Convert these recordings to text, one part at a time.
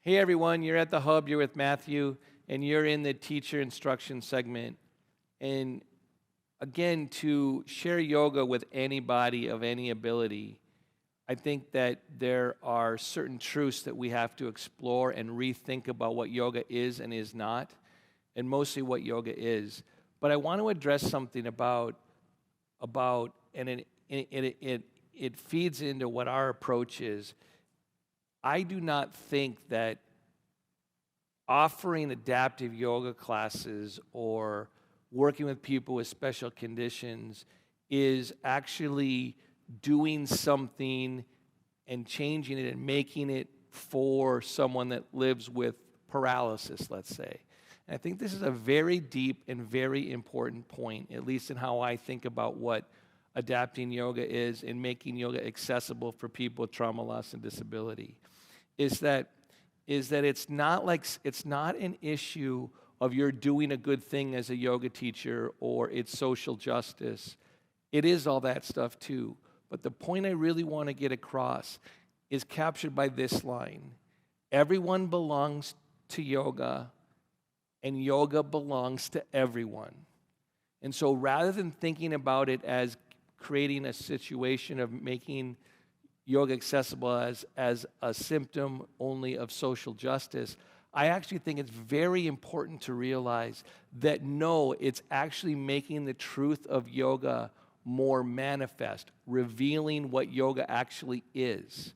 Hey everyone, you're at the Hub, you're with Matthew, and you're in the teacher instruction segment. And again, to share yoga with anybody of any ability, I think that there are certain truths that we have to explore and rethink about what yoga is and is not, and mostly what yoga is. But I want to address something about and it feeds into what our approach is. I do not think that offering adaptive yoga classes or working with people with special conditions is actually doing something and changing it and making it for someone that lives with paralysis, let's say. And I think this is a very deep and very important point, at least in how I think about what adapting yoga is and making yoga accessible for people with trauma, loss, and disability. Is that it's not an issue of you're doing a good thing as a yoga teacher or it's social justice. It is all that stuff too. But the point I really want to get across is captured by this line. Everyone belongs to yoga, and yoga belongs to everyone. And so rather than thinking about it as creating a situation of making yoga accessible as a symptom only of social justice, I actually think it's very important to realize that no, it's actually making the truth of yoga more manifest, revealing what yoga actually is.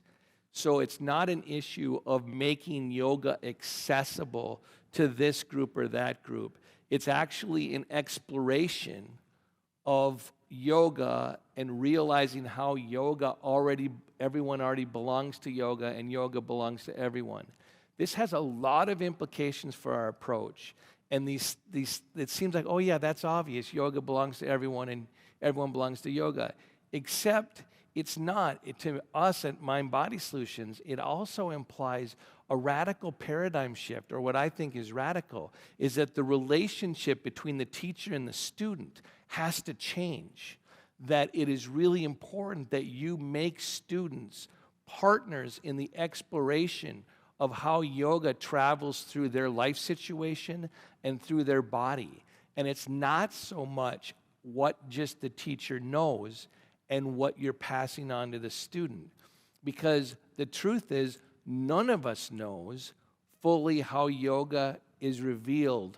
So it's not an issue of making yoga accessible to this group or that group. It's actually an exploration of yoga and realizing how everyone already belongs to yoga and yoga belongs to everyone. This has a lot of implications for our approach. And these it seems like, oh yeah, that's obvious. Yoga belongs to everyone and everyone belongs to yoga. Except it's not. To us at Mind Body Solutions, it also implies a radical paradigm shift, or what I think is radical, is that the relationship between the teacher and the student has to change. That it is really important that you make students partners in the exploration of how yoga travels through their life situation and through their body. And it's not so much what just the teacher knows and what you're passing on to the student. Because the truth is, none of us knows fully how yoga is revealed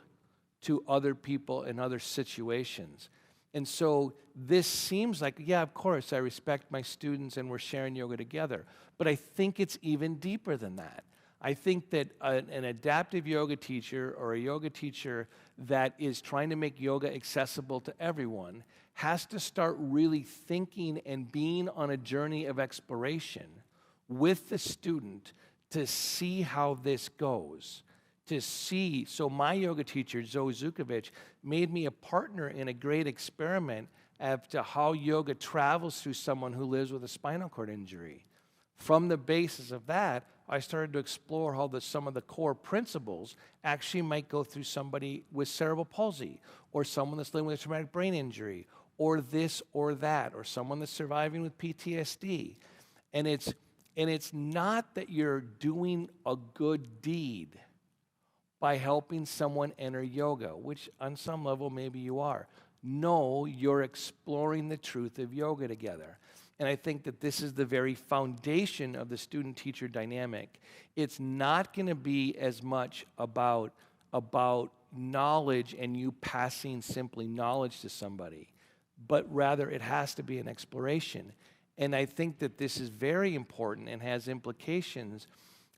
to other people in other situations. And so this seems like, yeah, of course, I respect my students and we're sharing yoga together. But I think it's even deeper than that. I think that an adaptive yoga teacher or a yoga teacher that is trying to make yoga accessible to everyone has to start really thinking and being on a journey of exploration with the student to see how this goes. So my yoga teacher, Zoe Zukovic, made me a partner in a great experiment as to how yoga travels through someone who lives with a spinal cord injury. From the basis of that, I started to explore how some of the core principles actually might go through somebody with cerebral palsy, or someone that's living with a traumatic brain injury, or this or that, or someone that's surviving with PTSD. And it's not that you're doing a good deed by helping someone enter yoga, which on some level maybe you are. No, you're exploring the truth of yoga together. And I think that this is the very foundation of the student-teacher dynamic. It's not going to be as much about knowledge and you passing simply knowledge to somebody, but rather it has to be an exploration. And I think that this is very important and has implications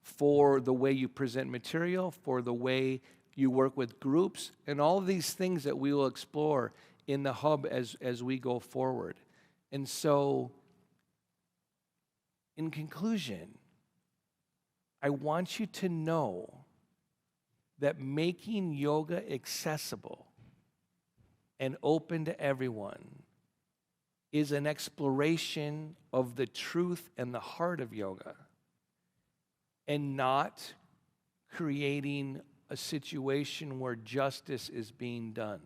for the way you present material, for the way you work with groups, and all of these things that we will explore in the Hub as we go forward. And so, in conclusion, I want you to know that making yoga accessible and open to everyone is an exploration of the truth and the heart of yoga, and not creating a situation where justice is being done.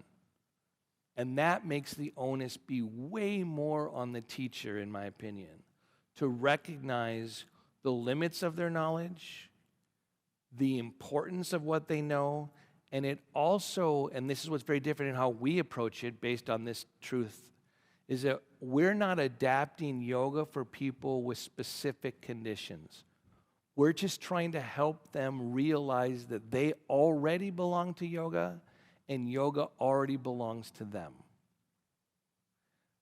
And that makes the onus be way more on the teacher, in my opinion, to recognize the limits of their knowledge, the importance of what they know, and it also, and this is what's very different in how we approach it based on this truth, is that we're not adapting yoga for people with specific conditions. We're just trying to help them realize that they already belong to yoga and yoga already belongs to them.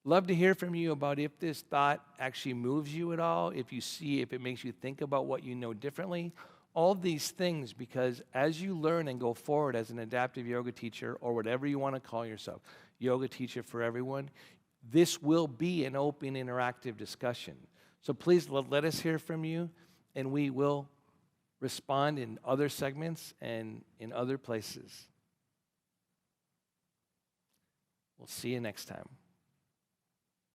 Love to hear from you about if this thought actually moves you at all, if it makes you think about what you know differently, all these things, because as you learn and go forward as an adaptive yoga teacher or whatever you want to call yourself, yoga teacher for everyone, this will be an open, interactive discussion. So please let us hear from you, and we will respond in other segments and in other places. We'll see you next time.